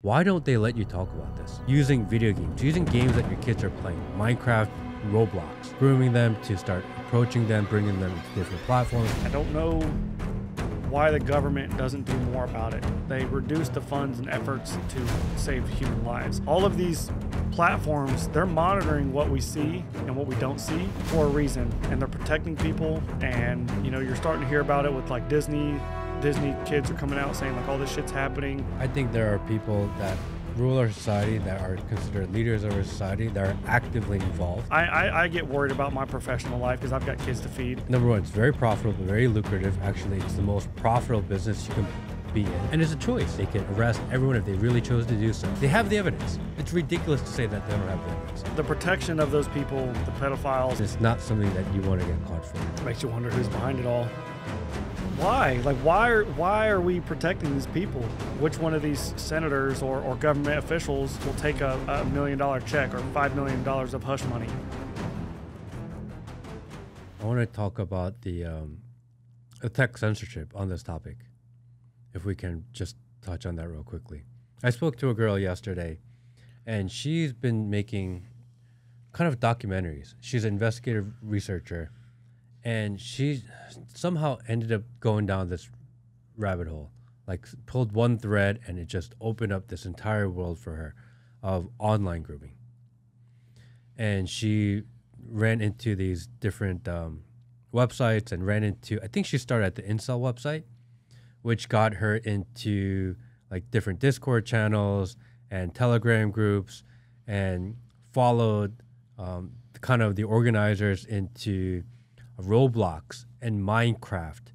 Why don't they let you talk about this? Using video games, using games that your kids are playing, Minecraft, Roblox, grooming them to start approaching them, bringing them to different platforms. I don't know why the government doesn't do more about it. They reduce the funds and efforts to save human lives. All of these platforms, they're monitoring what we see and what we don't see for a reason, and they're protecting people. And you know, you're starting to hear about it with like Disney kids are coming out saying like all this shit's happening. I think there are people that rule our society, that are considered leaders of our society, that are actively involved. I get worried about my professional life because I've got kids to feed. Number one, it's very profitable, very lucrative. Actually, it's the most profitable business you can be in. And it's a choice. They can arrest everyone if they really chose to do so. They have the evidence. It's ridiculous to say that they don't have the evidence. The protection of those people, the pedophiles. It's not something that you want to get caught for. It makes you wonder who's behind it all. Why? Like, why are we protecting these people? Which one of these senators or government officials will take a $1 million check or $5 million of hush money? I want to talk about the tech censorship on this topic, if we can just touch on that real quickly. I spoke to a girl yesterday, and she's been making kind of documentaries. She's an investigative researcher, and she somehow ended up going down this rabbit hole, like pulled one thread, and it just opened up this entire world for her of online grooming. And she ran into these different websites and ran into, I think she started at the Incel website, which got her into like different Discord channels and Telegram groups, and followed kind of the organizers into Roblox and Minecraft.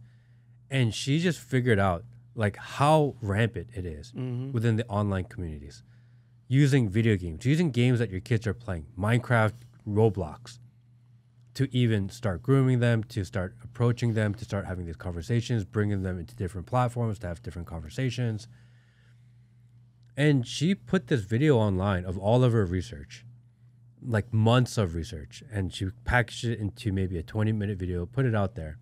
And she just figured out like how rampant it is within the online communities, using video games, using games that your kids are playing, Minecraft, Roblox, to even start grooming them, to start approaching them, to start having these conversations, bringing them into different platforms to have different conversations. And she put this video online of all of her research, like months of research, and she packaged it into maybe a 20-minute video, put it out there.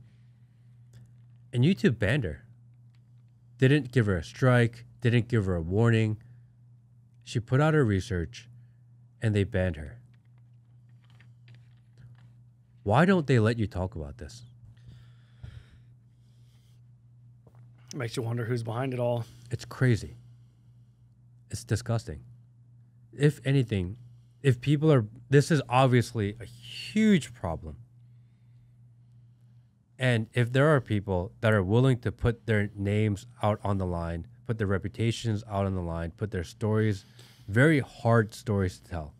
And YouTube banned her. Didn't give her a strike, didn't give her a warning. She put out her research, and they banned her. Why don't they let you talk about this? It makes you wonder who's behind it all. It's crazy. It's disgusting. If anything, if people are, this is obviously a huge problem. And if there are people that are willing to put their names out on the line, put their reputations out on the line, put their stories, very hard stories to tell,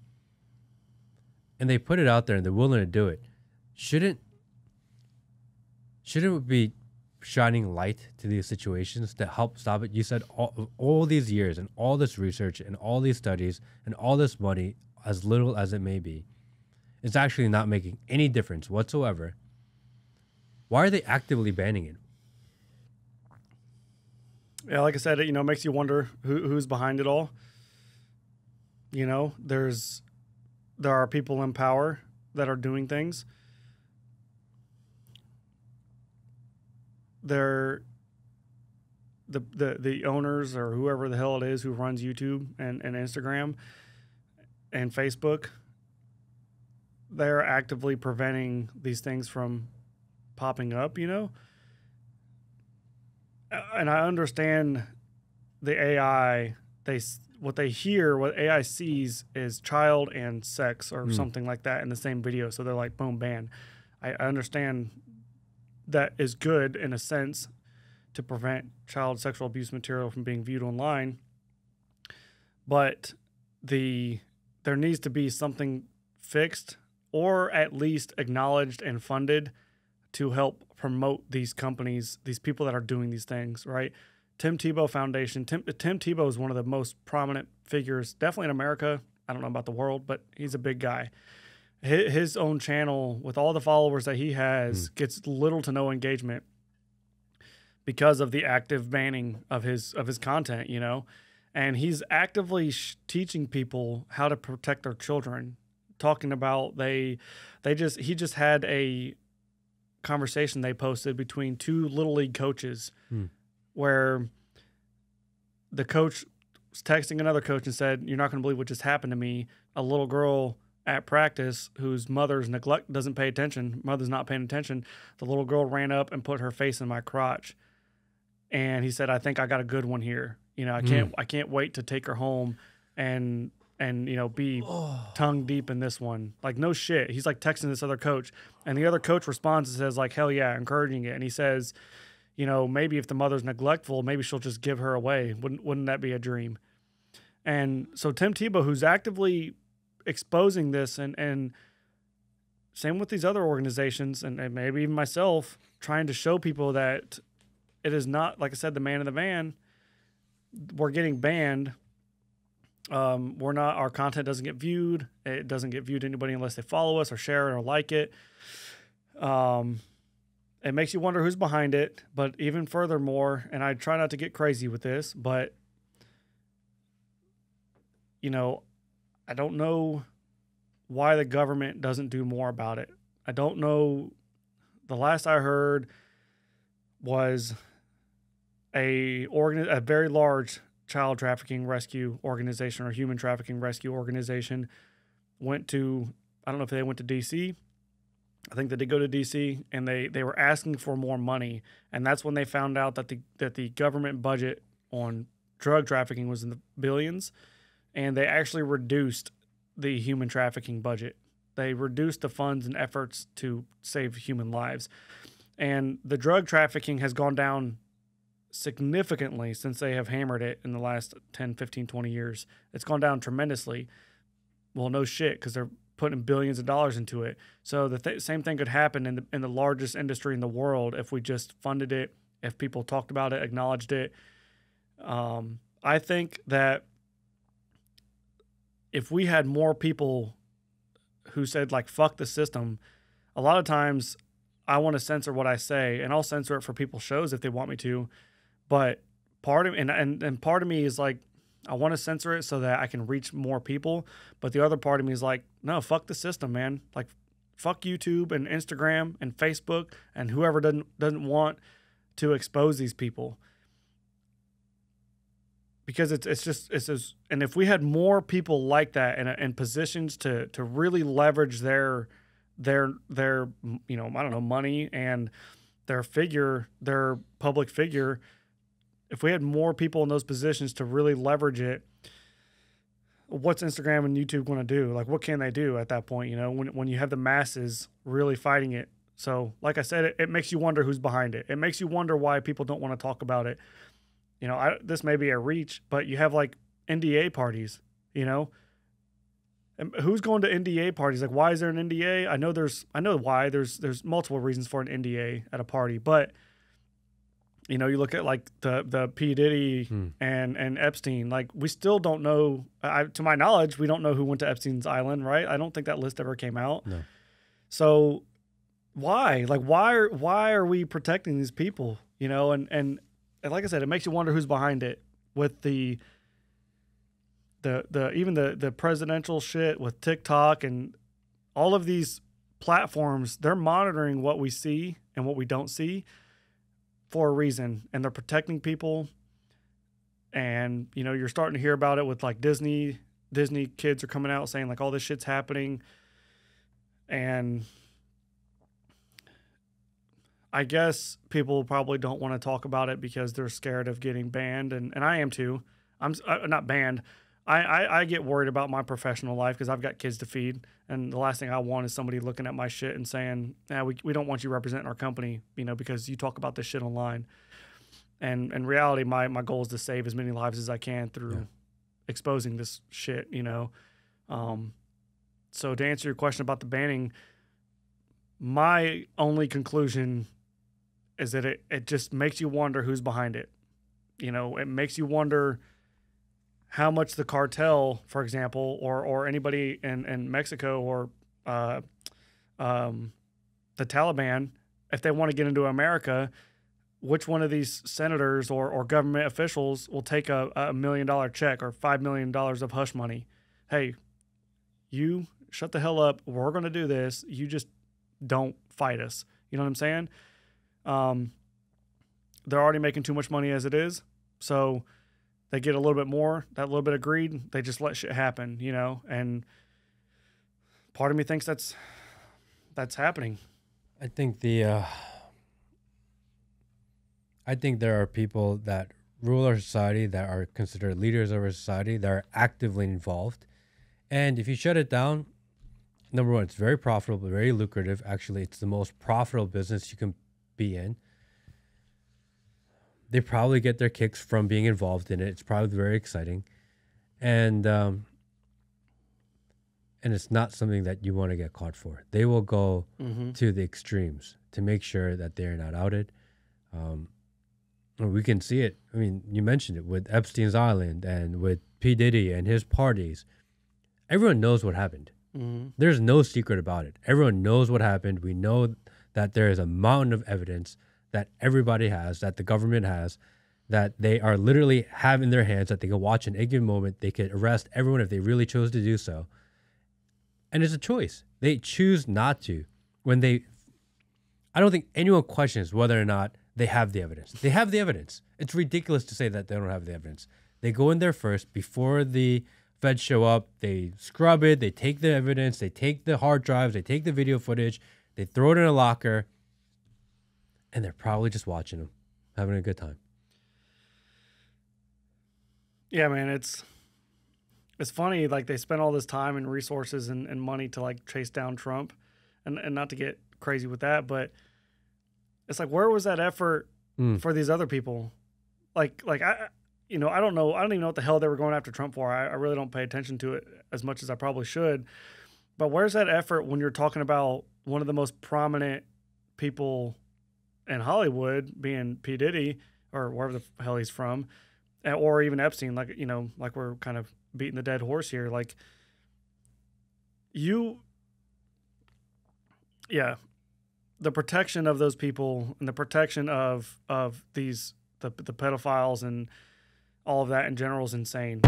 and they put it out there and they're willing to do it, shouldn't we be shining light to these situations to help stop it? You said all these years and all this research and all these studies and all this money, as little as it may be, it's actually not making any difference whatsoever. Why are they actively banning it? Yeah, like I said, it makes you wonder who's behind it all. There are people in power that are doing things. They're the owners or whoever the hell it is who runs YouTube and Instagram and Facebook. They're actively preventing these things from popping up, And I understand the AI, what AI sees is child and sex or something like that in the same video. So they're like, boom, ban. I understand that is good in a sense to prevent child sexual abuse material from being viewed online. But there needs to be something fixed or at least acknowledged and funded to help promote these companies, these people that are doing these things, right? Tim Tebow Foundation. Tim Tebow is one of the most prominent figures, definitely in America. I don't know about the world, but he's a big guy. His own channel, with all the followers that he has, gets little to no engagement because of the active banning of his content, And he's actively teaching people how to protect their children, talking about he just had a conversation they posted between two Little League coaches where the coach was texting another coach and said, "You're not going to believe what just happened to me. A little girl at practice whose mother's doesn't pay attention. Mother's not paying attention. The little girl ran up and put her face in my crotch." And he said, "I think I got a good one here. You know, I can't wait to take her home and you know, be tongue deep in this one." Like, no shit. He's like texting this other coach, and the other coach responds and says like, "Hell yeah," encouraging it. And he says, you know, maybe if the mother's neglectful, maybe she'll just give her away. Wouldn't that be a dream? And so Tim Tebow, who's actively exposing this, and same with these other organizations, and maybe even myself, trying to show people that it is not, like I said, the man in the van. We're getting banned. We're not, our content doesn't get viewed. It doesn't get viewed to anybody unless they follow us or share it or like it. It makes you wonder who's behind it, but even furthermore, and I try not to get crazy with this, but you know, I don't know why the government doesn't do more about it. I don't know. The last I heard was a very large child trafficking rescue organization or human trafficking rescue organization went to, I don't know if they went to DC. I think that they go to DC, and they were asking for more money. And that's when they found out that the government budget on drug trafficking was in the billions, and they actually reduced the human trafficking budget. They reduced the funds and efforts to save human lives. And the drug trafficking has gone down significantly since they have hammered it in the last 10, 15, 20 years. It's gone down tremendously. Well, no shit, because they're putting billions of dollars into it. So the same thing could happen in the largest industry in the world if we just funded it, if people talked about it, acknowledged it. I think that if we had more people who said like, fuck the system, a lot of times I want to censor what I say, and I'll censor it for people's shows if they want me to. But part of and part of me is like, I want to censor it so that I can reach more people. But the other part of me is like, no, fuck the system, man. Like, fuck YouTube and Instagram and Facebook and whoever doesn't want to expose these people. Because it's just, and if we had more people like that in positions to really leverage their you know, I don't know, money and their public figure, if we had more people in those positions to really leverage it, what's Instagram and YouTube going to do? Like, what can they do at that point? You know, when you have the masses really fighting it. So like I said, it makes you wonder who's behind it. It makes you wonder why people don't want to talk about it. You know, this may be a reach, but you have like NDA parties, you know, and who's going to NDA parties? Like, why is there an NDA? I know why. There's multiple reasons for an NDA at a party, but you know, you look at like the P. Diddy and Epstein, like we still don't know, to my knowledge, we don't know who went to Epstein's island, right? I don't think that list ever came out. No. So why? Like, why are we protecting these people? You know, and like I said, it makes you wonder who's behind it with the presidential shit with TikTok and all of these platforms. They're monitoring what we see and what we don't see for a reason, and they're protecting people. And you know, you're starting to hear about it with like Disney kids are coming out saying like all this shit's happening. And I guess people probably don't want to talk about it because they're scared of getting banned, and I am too. I'm not banned. I get worried about my professional life because I've got kids to feed, and the last thing I want is somebody looking at my shit and saying, "Yeah, we don't want you representing our company, you know, because you talk about this shit online." And in reality, my goal is to save as many lives as I can through exposing this shit, you know. So to answer your question about the banning, my only conclusion is that it just makes you wonder who's behind it. You know, it makes you wonder how much the cartel, for example, or anybody in Mexico or the Taliban, if they want to get into America, which one of these senators or government officials will take a $1 million check or $5 million of hush money? Hey, you shut the hell up. We're going to do this. You just don't fight us. You know what I'm saying? They're already making too much money as it is. So they get a little bit more, that little bit of greed, they just let shit happen, you know? And part of me thinks that's happening. I think I think there are people that rule our society, that are considered leaders of our society, that are actively involved. And if you shut it down, number one, it's very profitable, very lucrative. Actually, it's the most profitable business you can be in. They probably get their kicks from being involved in it. It's probably very exciting. And it's not something that you want to get caught for. They will go to the extremes to make sure that they're not outed. We can see it. I mean, you mentioned it with Epstein's Island and with P. Diddy and his parties. Everyone knows what happened. There's no secret about it. Everyone knows what happened. We know that there is a mountain of evidence that everybody has, that the government has, that they are literally have in their hands, that they can watch in any given moment. They could arrest everyone if they really chose to do so. And it's a choice. They choose not to. I don't think anyone questions whether or not they have the evidence. They have the evidence. It's ridiculous to say that they don't have the evidence. They go in there first before the feds show up. They scrub it. They take the evidence. They take the hard drives. They take the video footage. They throw it in a locker. And they're probably just watching them, having a good time. Yeah, man, it's funny. Like, they spent all this time and resources and money to like chase down Trump, and not to get crazy with that, but it's like, where was that effort for these other people? Like I don't know. I don't even know what the hell they were going after Trump for. I really don't pay attention to it as much as I probably should. But where's that effort when you're talking about one of the most prominent people in Hollywood being P. Diddy or wherever the hell he's from, or even Epstein? Like, you know, like we're kind of beating the dead horse here. Like, the protection of those people and the protection of these the pedophiles and all of that in general is insane.